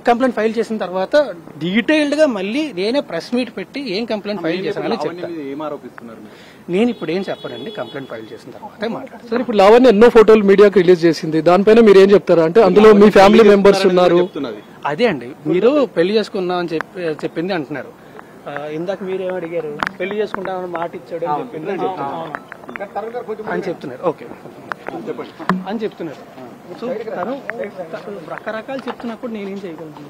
Complaint file చేసిన తర్వాత detailed గా మళ్ళీ నేనే ప్రెస్ మీట్ పెట్టి ఏం కంప్లైంట్ ఫైల్ చేశానని చెప్తాను. నేను ఇప్పుడు ఏం చెప్పానండి, కంప్లైంట్ ఫైల్ చేసిన తర్వాత మాట్లాడతాను. సార్, ఇప్పుడు లావణ్య ఎన్నో ఫోటోలు మీడియాకు రిలీజ్ చేసింది, దానిపైన మీరు ఏం చెప్తారా? అంటే అందులో మీ ఫ్యామిలీ మెంబర్స్ ఉన్నారు. అదే అండి, మీరు పెళ్లి చేసుకున్నాం అని చెప్పింది అంటున్నారు. ఇందాక మీరేం అడిగారు, పెళ్లి చేసుకుంటామని మాట ఇచ్చాడు అని చెప్తున్నారు. ఓకే అని చెప్తున్నారు. సో తను రకరకాలు చెప్తున్నప్పుడు నేనేం చేయగలను?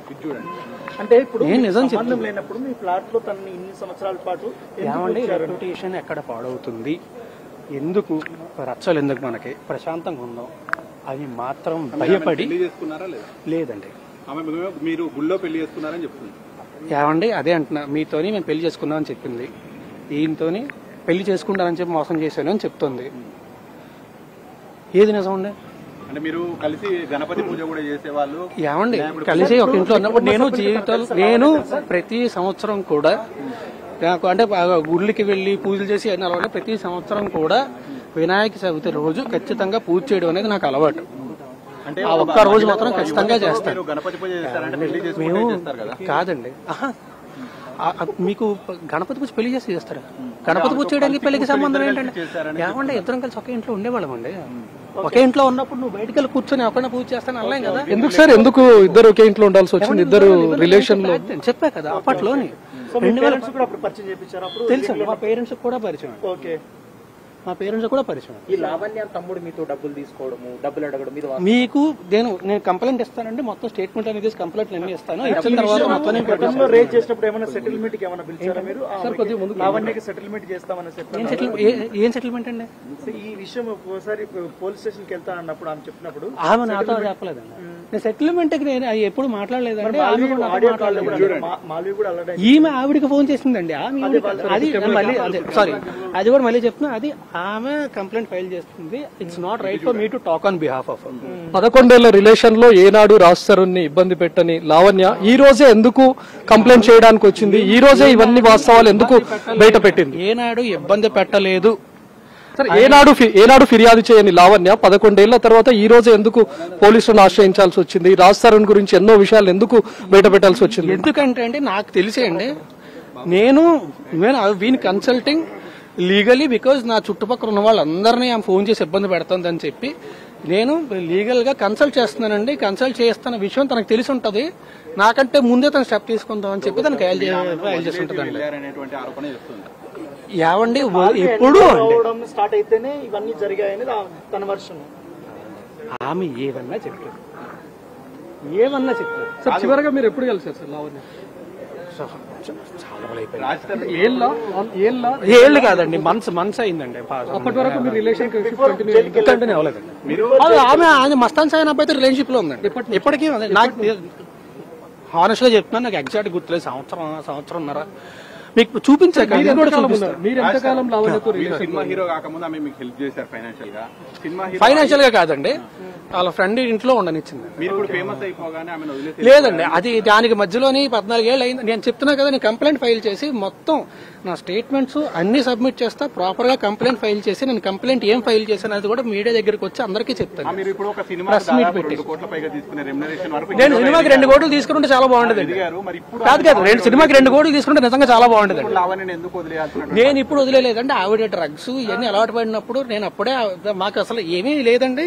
అంటే ఇప్పుడు నిజం సంబంధం లేనప్పుడు మీ ఫ్లాట్ లో తనని ఇన్ని సంవత్సరాల పాటు ఏమండి రెప్యుటేషన్ ఎక్కడ పాడవుతుంది, ఎందుకు రచ్చలు, ఎందుకు మనకి ప్రశాంతంగా ఉందాం అని మాత్రం భయపడి లేదండి. మీరు గుళ్ళో పెళ్లి చేసుకున్నారని చెప్తుంది. ఏమండి అదే అంటున్నా, మీతోని మేము పెళ్లి చేసుకున్నాం అని చెప్పింది, ఈయనతోని పెళ్లి చేసుకుంటానని చెప్పి మోసం చేశాను అని చెప్తుంది. ఏది నిజం అండి? అంటే మీరు కలిసి గణపతి పూజ కూడా చేసేవాళ్ళు. ఏమండి కలిసి ఒక ఇంట్లో ఉన్నప్పుడు నేను ప్రతి సంవత్సరం కూడా నాకు అంటే గుళ్ళకి వెళ్లి పూజలు చేసి అలా ప్రతి సంవత్సరం కూడా వినాయక చవితి రోజు ఖచ్చితంగా పూజ చేయడం అనేది నాకు అలవాటు. అంటే ఆ ఒక్క రోజు మాత్రం ఖచ్చితంగా చేస్తాను. గణపతి పూజ మేము కాదండి, మీకు గణపతి పూజ పెళ్లి చేసి చేస్తారా? గణపతి పూజ చేయడానికి పెళ్లికి సంబంధం ఏంటంటే, ఏమంటే ఇద్దరం కలిసి ఒకే ఇంట్లో ఉండేవాళ్ళం అండి. ఒకే ఇంట్లో ఉన్నప్పుడు నువ్వు బయటకు వెళ్ళి కూర్చొని ఒకరిని పూజ చేస్తాను అనలేం కదా. ఎందుకు సార్, ఎందుకు ఇద్దరు ఒకే ఇంట్లో ఉండాల్సి వచ్చింది? ఇద్దరు రిలేషన్ లో చెప్పా కదా అప్పట్లోని తెలుసు, మా పేరెంట్స్ కూడా పరిచయం. మా పేరెంట్స్ కూడా పరిచయం. ఈ లావణ్య తమ్ముడు మీతో డబ్బులు తీసుకోవడము, డబ్బులు అడగడం మీకు నేను కంప్లైంట్ ఇస్తానండి, మొత్తం స్టేట్మెంట్ అనేది కంప్లైంట్ అన్ని ఇస్తాను. ఇచ్చిన తర్వాత మొత్తం రేజ్ చేసినప్పుడు ఏమైనా సెటిల్మెంట్ ఏమైనా పిలిచారా మీరు? లావణ్యకి సెటిల్మెంట్ చేస్తామని ఏం సెటిల్మెంట్ అండి? ఈ విషయం ఒకసారి పోలీస్ స్టేషన్ కి వెళ్తా అన్నప్పుడు ఆమె చెప్పినప్పుడు ఆమె నాతో చెప్పలేదండి. నేను సెటిల్మెంట్ నేను ఎప్పుడు మాట్లాడలేదండి. ఈమె ఆవిడికి ఫోన్ చేసిందండి. అది మళ్ళీ అదే సారీ అది కూడా మళ్ళీ చెప్తున్నా, అది ఆమె కంప్లైంట్ ఫైల్ చేస్తుంది. It's not right for me to talk on behalf of. 11 ఏళ్ల రిలేషన్ లో ఏనాడు రాస్తారుని ఇబ్బంది పెట్టని లావణ్య ఈ రోజే ఎందుకు కంప్లైంట్ చేయడానికి వచ్చింది? ఈ రోజే ఇవన్నీ వాస్తవాలు ఎందుకు బయట పెట్టింది? ఏనాడు ఇబ్బంది పెట్టలేదు. ఏనాడు ఫిర్యాదు చేయని లావణ్య 11 ఏళ్ల తర్వాత ఈ రోజే ఎందుకు పోలీసులను ఆశ్రయించాల్సి వచ్చింది? రాస్తారుని గురించి ఎన్నో విషయాలు ఎందుకు బయట పెట్టాల్సి వచ్చింది? ఎందుకంటే అండి నాకు తెలిసే అండి, నేను వీన్ కన్సల్టింగ్ లీగలీ బికాజ్ నా చుట్టుపక్కల ఉన్న వాళ్ళందరినీ ఆమె ఫోన్ చేసి ఇబ్బంది పెడుతుంది అని చెప్పి నేను లీగల్ గా కన్సల్ట్ చేస్తున్నానండి. కన్సల్ట్ చేస్తున్న విషయం తనకు తెలిసి ఉంటది. నాకంటే ముందే తను స్టెప్ తీసుకుందాం అని చెప్పి తనకు ఫైల్ చేసి ఉంటదండి. ఏవండి ఎప్పుడు స్టార్ట్ అయితేనే ఇవన్నీ జరిగాయని తన వర్షం. ఆమె ఏమన్నా చెప్తారు. సార్, చివరిగా మీరు ఎప్పుడు కలిసారు సార్ లావణ్య? ఏళ్ళు కాదండి, మంత్స్ అయిందండి. అప్పటి వరకు మీ రిలేషన్ కంటిన్యూ అవ్వలేదండి. ఆమె మస్తాన్ సాయి అబ్బాయితో రిలేషన్షిప్ లో ఉందండి ఇప్పటికీ. నాకు హానెస్ట్ గా చెప్తున్నాను, నాకు ఎగ్జాక్ట్ గుర్తులేదు. సంవత్సరంన్నర మీకు చూపించాక ఫైనాన్షియల్ గా కాదండి, వాళ్ళ ఫ్రెండ్ ఇంట్లో ఉండనిచ్చింది. లేదండి, అది దానికి మధ్యలోని 14 ఏళ్ళు అయింది. నేను చెప్తున్నా కదా, నేను కంప్లైంట్ ఫైల్ చేసి మొత్తం నా స్టేట్మెంట్స్ అన్ని సబ్మిట్ చేస్తా, ప్రాపర్ గా కంప్లైంట్ ఫైల్ చేసి నేను కంప్లైంట్ ఏం ఫైల్ చేశాను అది కూడా మీడియా దగ్గరికి వచ్చి అందరికీ చెప్తాను. ప్రెస్ మీట్ పెట్టి నేను సినిమాకి 2 కోట్లు తీసుకుంటే చాలా బాగుండేది. కాదు సినిమాకి 2 కోట్లు తీసుకుంటే నిజంగా చాలా బాగుండేది. నేను ఇప్పుడు వదిలేదండి. ఆవిడ డ్రగ్స్ ఇవన్నీ అలవాటు పడినప్పుడు నేను అప్పుడే, మాకు అసలు ఏమీ లేదండి.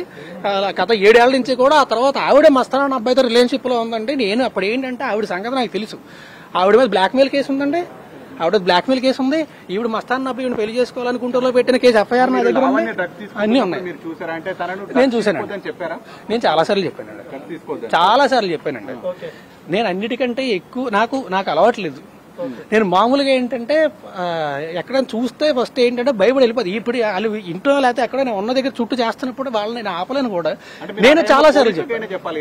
గత 7 ఏళ్ల నుంచి కూడా ఆ తర్వాత ఆవిడే మస్తాన్ అబ్బాయితో రిలేషన్షిప్ లో ఉందండి. నేను అప్పుడు ఏంటంటే ఆవిడ సంగతి నాకు తెలుసు. ఆవిడ మీద బ్లాక్మెయిల్ కేసు ఉందండి, ఆవిడ బ్లాక్మెయిల్ కేసు ఉంది. ఈవిడ మస్తాన్ అబ్బాయి పెళ్లి చేసుకోవాలనుకుంటూ పెట్టిన కేసు ఎఫ్ఐఆర్ నా దగ్గర ఉంది, అన్ని ఉన్నాయి. నేను చూసానండి, నేను చాలాసార్లు చెప్పానండి. నేను అన్నిటికంటే ఎక్కువ నాకు అలవాట్లేదు. నేను మామూలుగా ఏంటంటే ఎక్కడైనా చూస్తే ఫస్ట్ ఏంటంటే భయపడి వెళ్ళిపోతుంది. ఇప్పుడు వాళ్ళు ఇంట్లో లేకపోతే ఎక్కడైనా ఉన్న దగ్గర చుట్టూ చేస్తున్నప్పుడు వాళ్ళని నేను ఆపలేను కూడా. నేను చాలా సార్లు చెప్పాలి,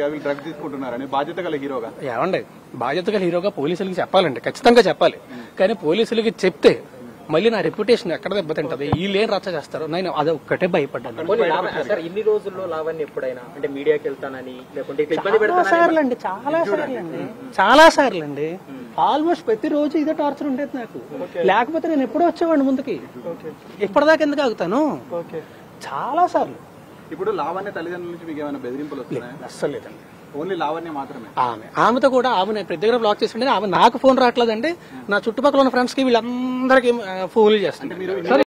ఏమండి బాధ్యత గల హీరోగా పోలీసులకి చెప్పాలండి, ఖచ్చితంగా చెప్పాలి. కానీ పోలీసులకి చెప్తే మళ్ళీ నా రెప్యుటేషన్ ఎక్కడ దెబ్బతింటది, వీళ్ళేం రచ్చ చేస్తారు, నేను అది ఒక్కటే భయపడ్డాను. ఇన్ని రోజుల్లో లావణ్య ఎప్పుడైనా అంటే మీడియాకి వెళ్తానని లేకుంటే చాలా సార్లు అండి ఆల్మోస్ట్ ప్రతిరోజు ఇదే టార్చర్ ఉండేది నాకు. లేకపోతే నేను ఎప్పుడో వచ్చేవాడిని ముందుకి, ఇప్పటిదాకా ఎందుకు ఆగుతాను? చాలా సార్లు. ఇప్పుడు లావణ్య తల్లిదండ్రుల నుంచి మీకు ఏమైనా బెదిరింపులు వస్తున్నాయా? అస్సలు లేదండి. ఓన్లీ లావణ్య మాత్రమే. ఆమెతో కూడా ఆమె నేను ప్రతి దగ్గర బ్లాక్ చేసి ఆమె నాకు ఫోన్ రావట్లేదండి, నా చుట్టుపక్కల ఉన్న ఫ్రెండ్స్ కి వీళ్ళందరికీ ఫోన్లు చేస్తాను.